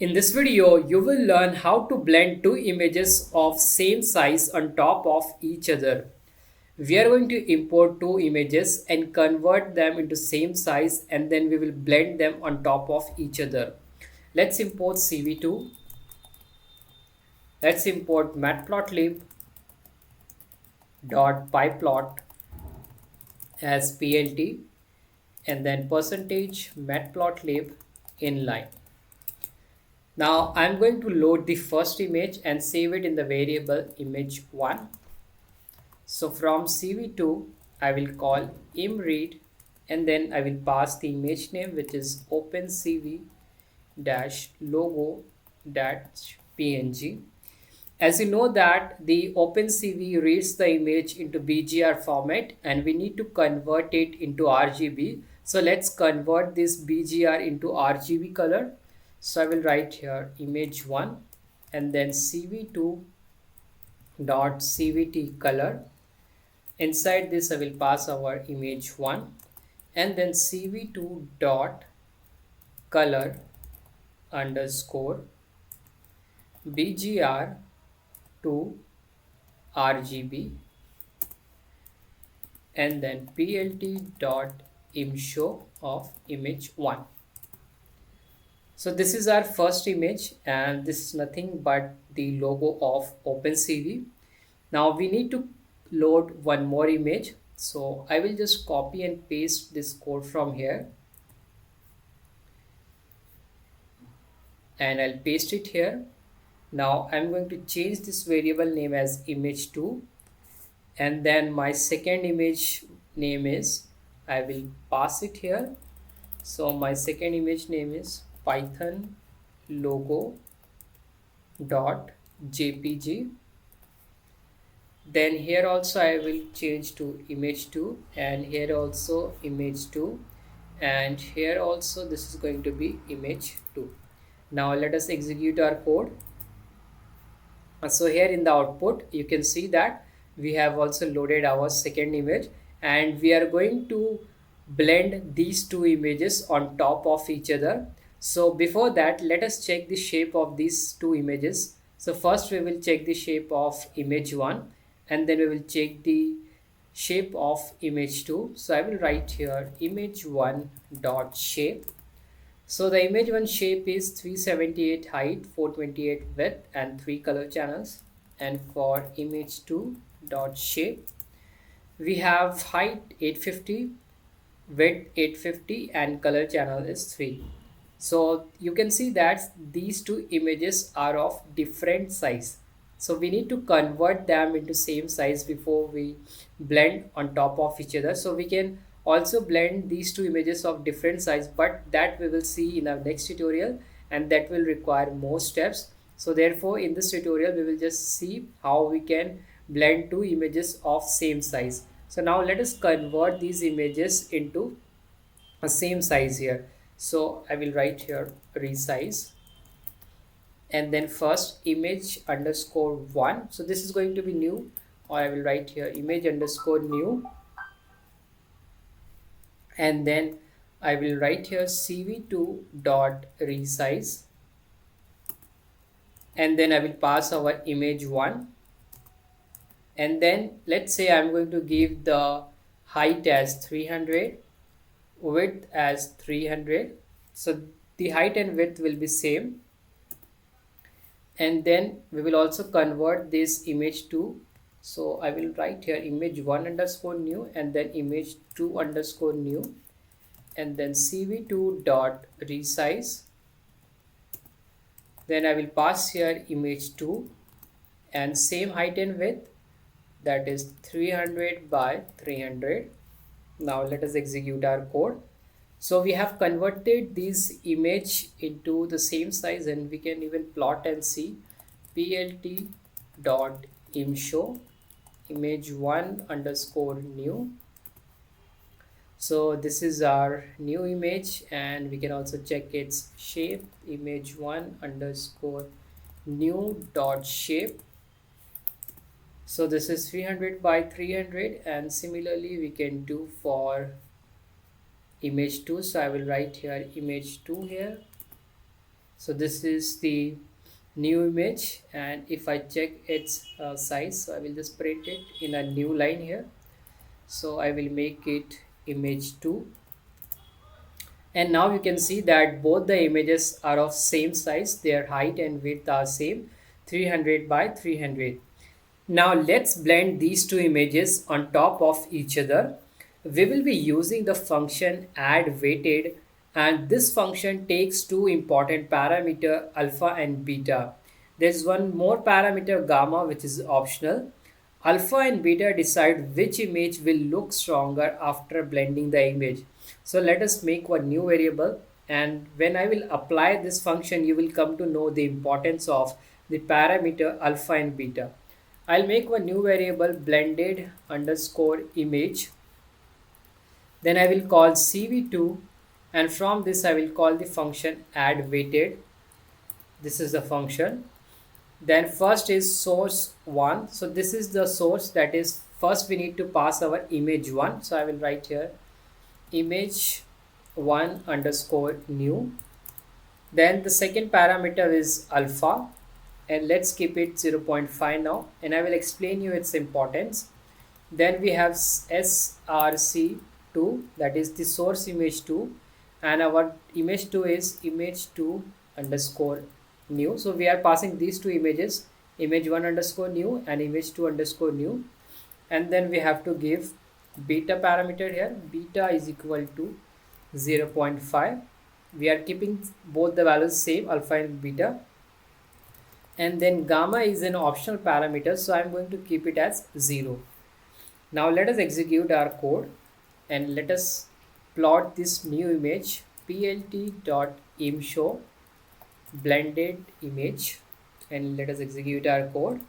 In this video, you will learn how to blend two images of same size on top of each other. We are going to import two images and convert them into same size, and then we will blend them on top of each other. Let's import CV2. Let's import matplotlib.pyplot as plt and then percentage matplotlib inline. Now I'm going to load the first image and save it in the variable image1. So from CV2 I will call imread and then I will pass the image name, which is OpenCV logo png. As you know that the OpenCV reads the image into BGR format and we need to convert it into RGB. So let's convert this BGR into RGB color. So I will write here image1 and then cv2.cvt color. Inside this I will pass our image1 and then cv2 dot color underscore bgr to RGB and then plt dot imshow of image1. So this is our first image and this is nothing but the logo of OpenCV. Now we need to load one more image. So I will just copy and paste this code from here and I'll paste it here. Now I'm going to change this variable name as image2 and then my second image name is, I will pass it here. So my second image name is python logo dot jpg. Then here also I will change to image2 and here also image2 and here also this is going to be image2. Now let us execute our code. So here in the output you can see that we have also loaded our second image and we are going to blend these two images on top of each other. So before that, let us check the shape of these two images. So first we will check the shape of image1 and then we will check the shape of image2. So I will write here image1 dot shape. So the image1 shape is 378 height, 428 width and 3 color channels. And for image2 dot shape, we have height 850, width 850 and color channel is 3. So you can see that these two images are of different size. So we need to convert them into same size before we blend on top of each other. So we can also blend these two images of different size, but that we will see in our next tutorial and that will require more steps. So therefore in this tutorial we will just see how we can blend two images of same size. So now let us convert these images into a same size here. So I will write here resize and then first image underscore 1. So this is going to be new, or I will write here image underscore new and then I will write here cv2 dot resize and then I will pass our image1 and then let's say I'm going to give the height as 300, width as 300. So the height and width will be same and then we will also convert this image to, so I will write here image1 underscore new and then image2 underscore new and then cv2 dot resize. Then I will pass here image2 and same height and width, that is 300 by 300. Now let us execute our code. So we have converted this image into the same size and we can even plot and see plt dot imshow image1 underscore new. So this is our new image and we can also check its shape, image1 underscore new dot shape. So this is 300 by 300 and similarly we can do for image2. So I will write here image2 here. So this is the new image, and if I check its size, so I will just print it in a new line here. So I will make it image 2, and now you can see that both the images are of same size, their height and width are same, 300 by 300. Now let's blend these two images on top of each other. We will be using the function add weighted, and this function takes two important parameter alpha and beta. There's one more parameter gamma which is optional. Alpha and beta decide which image will look stronger after blending the image. So let us make one new variable, and when I will apply this function you will come to know the importance of the parameter alpha and beta. I'll make one new variable blended underscore image. Then I will call CV2, and from this I will call the function add weighted. This is the function. Then first is source 1. So this is the source, that is first we need to pass our image 1. So I will write here image 1 underscore new. Then the second parameter is alpha, and let's keep it 0.5 now, and I will explain you its importance. Then we have src2, that is the source image 2, and our image 2 is image 2 underscore new. So we are passing these two images, image 1 underscore new and image 2 underscore new. And then we have to give beta parameter here. Beta is equal to 0.5. We are keeping both the values same, alpha and beta. And then gamma is an optional parameter, so I'm going to keep it as 0. Now let us execute our code, and let us plot this new image plt.imshow blended image, and let us execute our code.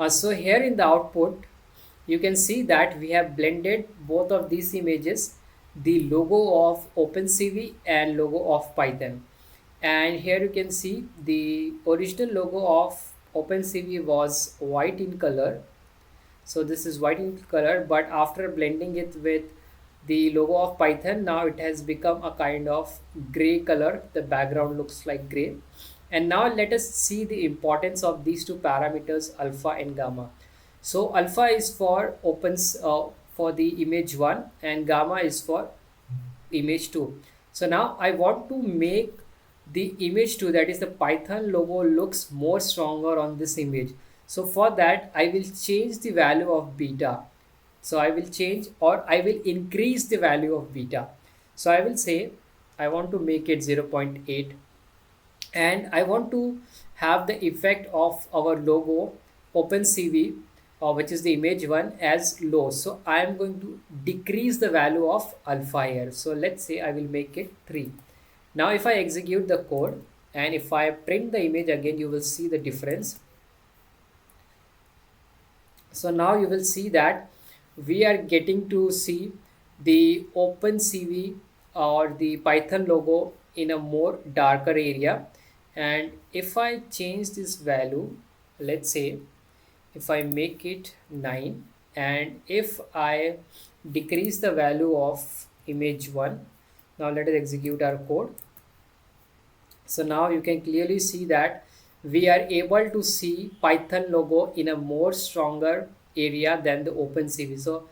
So here in the output you can see that we have blended both of these images, the logo of OpenCV and logo of Python. And here you can see the original logo of OpenCV was white in color. So this is white in color, but after blending it with the logo of Python, now it has become a kind of gray color. The background looks like gray. And now let us see the importance of these two parameters alpha and gamma. So alpha is for for the image 1, and gamma is for image 2. So now I want to make the image 2, that is the Python logo, looks more stronger on this image. So for that I will change the value of beta. So I will change, or I will increase the value of beta. So I will say I want to make it 0.8, and I want to have the effect of our logo OpenCV, which is the image 1, as low. So I am going to decrease the value of alpha here. So let's say I will make it 3. Now if I execute the code and if I print the image again, you will see the difference. So now you will see that we are getting to see the OpenCV or the Python logo in a more darker area. And if I change this value, let's say if I make it 9, and if I decrease the value of image 1, now let us execute our code. So now you can clearly see that we are able to see Python logo in a more stronger area than the OpenCV. So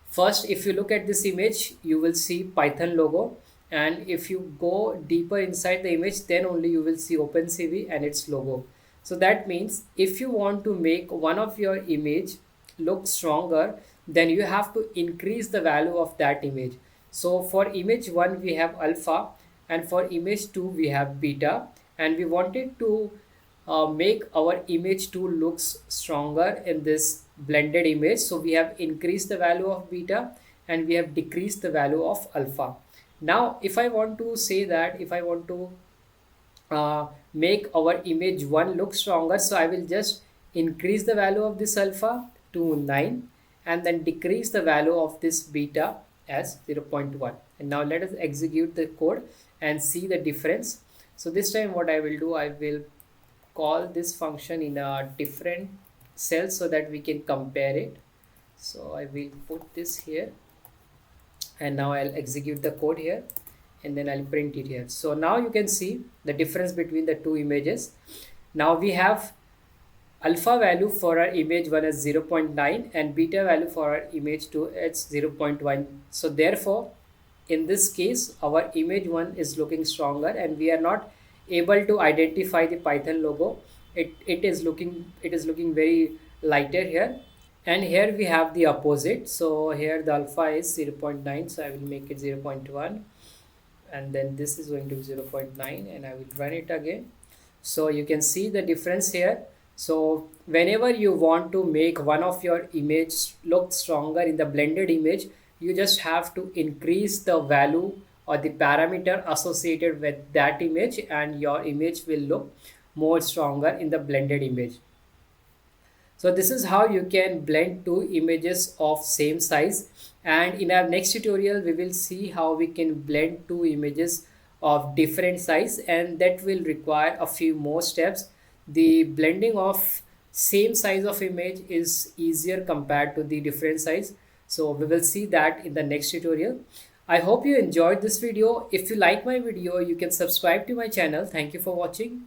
first, if you look at this image, you will see Python logo, and if you go deeper inside the image, then only you will see OpenCV and its logo. So that means if you want to make one of your image look stronger, then you have to increase the value of that image. So for image 1 we have alpha, and for image 2 we have beta, and we wanted to make our image 2 looks stronger in this blended image. So we have increased the value of beta and we have decreased the value of alpha. Now if I want to say that, if I want to make our image 1 look stronger, so I will just increase the value of this alpha to 9 and then decrease the value of this beta as 0.1. And now let us execute the code and see the difference. So this time what I will do, I will call this function in a different cell so that we can compare it. So I will put this here, and now I'll execute the code here, and then I'll print it here. So now you can see the difference between the two images. Now we have alpha value for our image 1 is 0.9 and beta value for our image 2 is 0.1. So therefore, in this case, our image 1 is looking stronger and we are not able to identify the Python logo. It is looking very lighter here. And here we have the opposite. So here the alpha is 0.9, so I will make it 0.1, and then this is going to be 0.9, and I will run it again. So you can see the difference here. So whenever you want to make one of your image look stronger in the blended image, you just have to increase the value or the parameter associated with that image, and your image will look more stronger in the blended image. So this is how you can blend two images of same size, and in our next tutorial we will see how we can blend two images of different size, and that will require a few more steps. The blending of same size of image is easier compared to the different size, so we will see that in the next tutorial. I hope you enjoyed this video. If you like my video, you can subscribe to my channel. Thank you for watching.